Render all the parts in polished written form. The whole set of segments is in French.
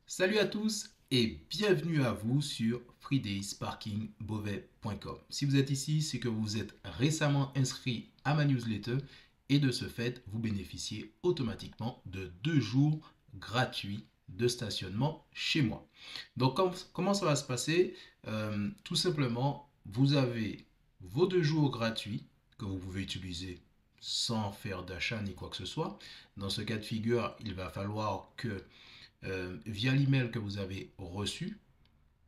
Salut à tous et bienvenue à vous sur freedaysparkingbeauvais.com. Si vous êtes ici, c'est que vous êtes récemment inscrit à ma newsletter et de ce fait, vous bénéficiez automatiquement de 2 jours gratuits de stationnement chez moi. Donc, comment ça va se passer? Tout simplement, vous avez vos 2 jours gratuits que vous pouvez utiliser sans faire d'achat ni quoi que ce soit. Dans ce cas de figure, il va falloir que via l'email que vous avez reçu,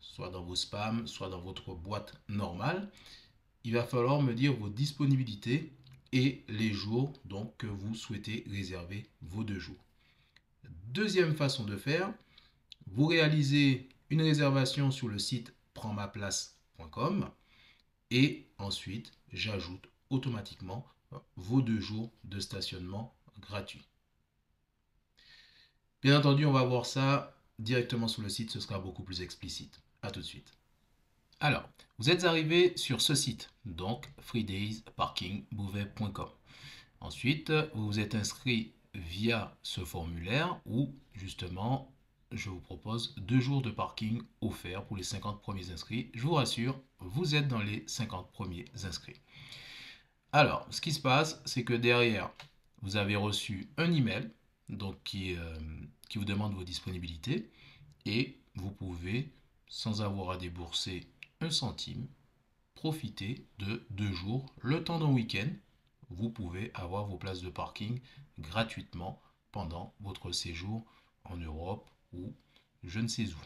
soit dans vos spams, soit dans votre boîte normale, il va falloir me dire vos disponibilités et les jours donc que vous souhaitez réserver vos 2 jours. Deuxième façon de faire, vous réalisez une réservation sur le site prendmaplace.com et ensuite j'ajoute automatiquement vos 2 jours de stationnement gratuit. Bien entendu, on va voir ça directement sur le site, ce sera beaucoup plus explicite. A tout de suite. Alors, vous êtes arrivé sur ce site, donc freedaysparkingbeauvais.com. Ensuite, vous vous êtes inscrit via ce formulaire où, justement, je vous propose 2 jours de parking offerts pour les 50 premiers inscrits. Je vous rassure, vous êtes dans les 50 premiers inscrits. Alors, ce qui se passe, c'est que derrière, vous avez reçu un email donc qui vous demande vos disponibilités et vous pouvez, sans avoir à débourser un centime, profiter de 2 jours, le temps d'un week-end. Vous pouvez avoir vos places de parking gratuitement pendant votre séjour en Europe ou je ne sais où,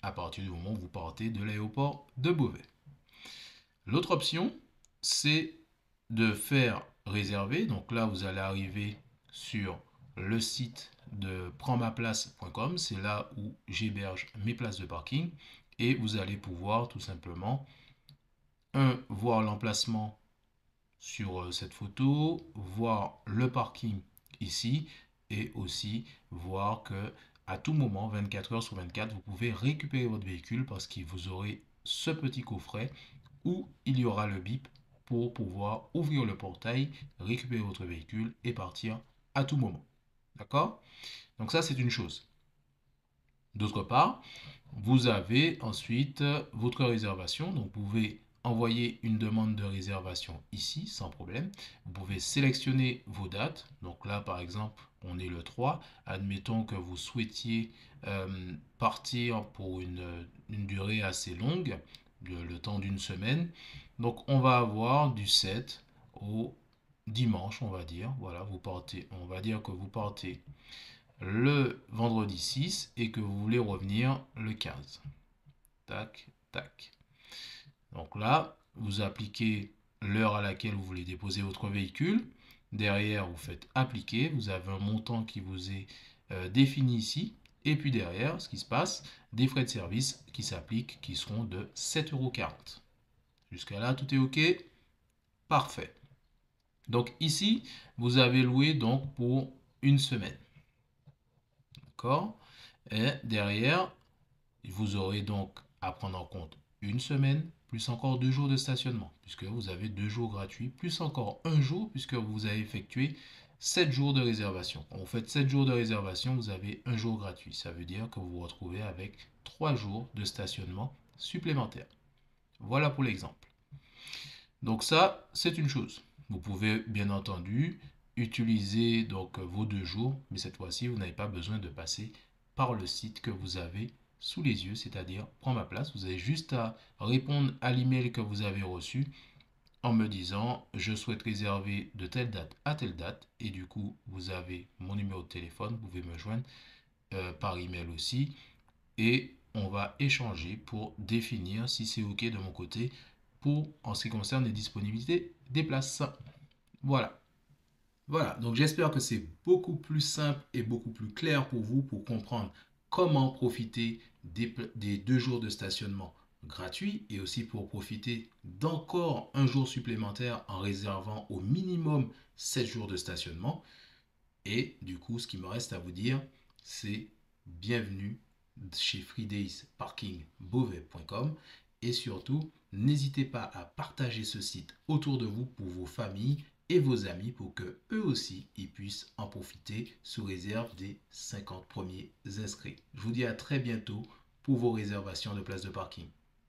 à partir du moment où vous partez de l'aéroport de Beauvais. L'autre option, c'est de faire réserver. Donc là, vous allez arriver sur le site de prendmaplace.com. C'est là où j'héberge mes places de parking. Et vous allez pouvoir tout simplement, voir l'emplacement sur cette photo, voir le parking ici et aussi voir que à tout moment, 24 heures sur 24, vous pouvez récupérer votre véhicule parce que vous aurez ce petit coffret où il y aura le bip pour pouvoir ouvrir le portail, récupérer votre véhicule et partir à tout moment. D'accord? Donc ça, c'est une chose. D'autre part, vous avez ensuite votre réservation. Donc vous pouvez envoyer une demande de réservation ici sans problème. Vous pouvez sélectionner vos dates. Donc là, par exemple, on est le 3. Admettons que vous souhaitiez partir pour une durée assez longue, le temps d'une semaine. Donc on va avoir du 7 au dimanche, on va dire. Voilà, vous partez, on va dire que vous partez le vendredi 6 et que vous voulez revenir le 15. Tac, tac. Donc là, vous appliquez l'heure à laquelle vous voulez déposer votre véhicule. Derrière, vous faites appliquer. Vous avez un montant qui vous est défini ici. Et puis derrière, ce qui se passe, des frais de service qui s'appliquent, qui seront de 7,40 €. Jusqu'à là, tout est OK. Parfait. Donc ici, vous avez loué donc pour une semaine. D'accord? Et derrière, vous aurez donc à prendre en compte une semaine, plus encore 2 jours de stationnement, puisque vous avez 2 jours gratuits, plus encore un jour, puisque vous avez effectué 7 jours de réservation. Quand vous faites 7 jours de réservation, vous avez un jour gratuit. Ça veut dire que vous vous retrouvez avec 3 jours de stationnement supplémentaires. Voilà pour l'exemple. Donc ça, c'est une chose. Vous pouvez bien entendu utiliser donc vos 2 jours, mais cette fois-ci, vous n'avez pas besoin de passer par le site que vous avez sous les yeux, c'est-à-dire Prends ma place. Vous avez juste à répondre à l'email que vous avez reçu en me disant je souhaite réserver de telle date à telle date et du coup vous avez mon numéro de téléphone, vous pouvez me joindre par email aussi et on va échanger pour définir si c'est OK de mon côté pour en ce qui concerne les disponibilités des places. Voilà. Voilà, donc j'espère que c'est beaucoup plus simple et beaucoup plus clair pour vous pour comprendre comment profiter des 2 jours de stationnement gratuits et aussi pour profiter d'encore un jour supplémentaire en réservant au minimum 7 jours de stationnement. Et du coup, ce qui me reste à vous dire, c'est bienvenue chez freedaysparkingbeauvais.com et surtout, n'hésitez pas à partager ce site autour de vous pour vos familles et vos amis pour que eux aussi ils puissent en profiter sous réserve des 50 premiers inscrits. Je vous dis à très bientôt pour vos réservations de places de parking.